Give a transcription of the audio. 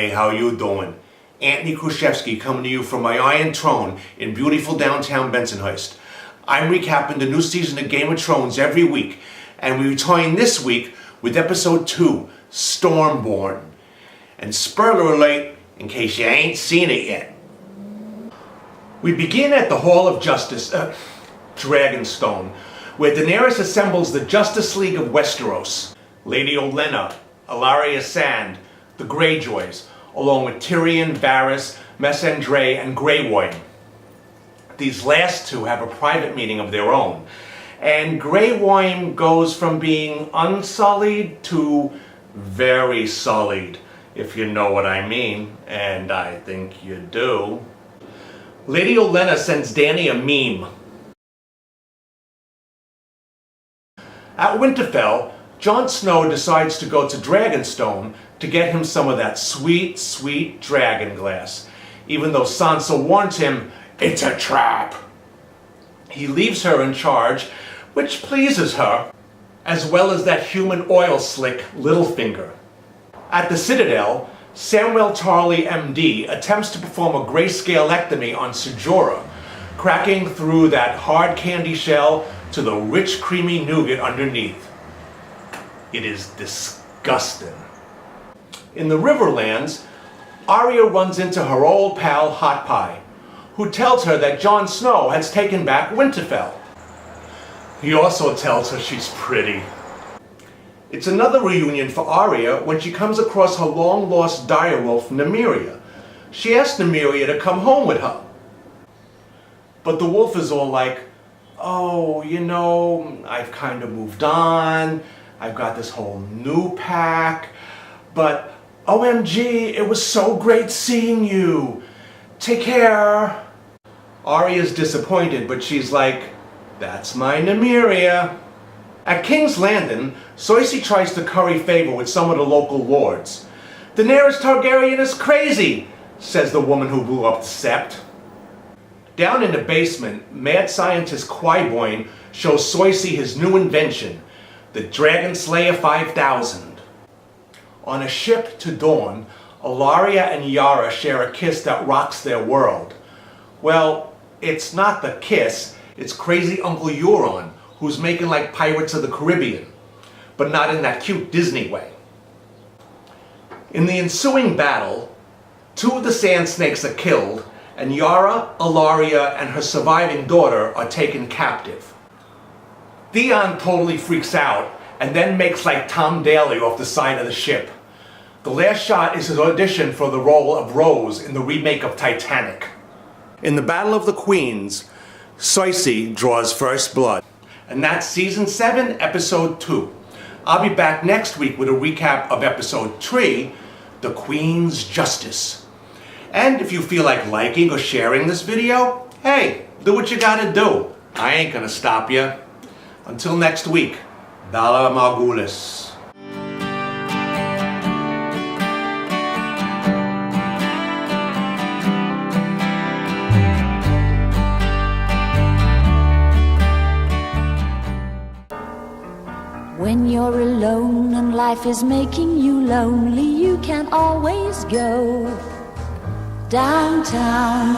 Hey, how you doing? Antny Kruschefsky coming to you from my iron throne in beautiful downtown Bensonhurst. I'm recapping the new season of Game of Trones every week, and we're returning this week with episode 2, Stormborn. And spoiler alert, in case you ain't seen it yet. We begin at the Hall of Justice, Dragonstone, where Daenerys assembles the Justice League of Westeros. Lady Olenna, Ilaria Sand, the Greyjoys, along with Tyrion, Varys, Missandei, and Grey Worm. These last two have a private meeting of their own, and Grey Worm goes from being unsullied to very sullied, if you know what I mean, and I think you do. Lady Olenna sends Dany a meme. At Winterfell, Jon Snow decides to go to Dragonstone to get him some of that sweet, sweet dragon glass, even though Sansa warns him, it's a trap. He leaves her in charge, which pleases her, as well as that human oil slick Littlefinger. At the Citadel, Samuel Tarly MD attempts to perform a grayscale-ectomy on Ser Jorah, cracking through that hard candy shell to the rich, creamy nougat underneath. It is disgusting. In the Riverlands, Arya runs into her old pal Hot Pie, who tells her that Jon Snow has taken back Winterfell. He also tells her she's pretty. It's another reunion for Arya when she comes across her long-lost direwolf, Nymeria. She asks Nymeria to come home with her. But the wolf is all like, oh, you know, I've kind of moved on. I've got this whole new pack. But OMG, it was so great seeing you. Take care. Arya's disappointed, but she's like, that's my Nymeria. At King's Landing, Cersei tries to curry favor with some of the local lords. Daenerys Targaryen is crazy, says the woman who blew up the sept. Down in the basement, mad scientist Qyburn shows Cersei his new invention, the Dragon Slayer 5000. On a ship to Dorne, Ilaria and Yara share a kiss that rocks their world. Well, it's not the kiss, it's crazy Uncle Euron, who's making like Pirates of the Caribbean, but not in that cute Disney way. In the ensuing battle, 2 of the Sand Snakes are killed, and Yara, Ilaria, and her surviving daughter are taken captive. Theon totally freaks out, and then makes like Tom Daly off the side of the ship. The last shot is his audition for the role of Rose in the remake of Titanic. In the Battle of the Queens, Cersei draws first blood. And that's Season 7, Episode 2. I'll be back next week with a recap of Episode 3, The Queen's Justice. And if you feel like liking or sharing this video, hey, do what you gotta do. I ain't gonna stop you. Until next week, Dala Margulis. When you're alone and life is making you lonely, you can always go downtown.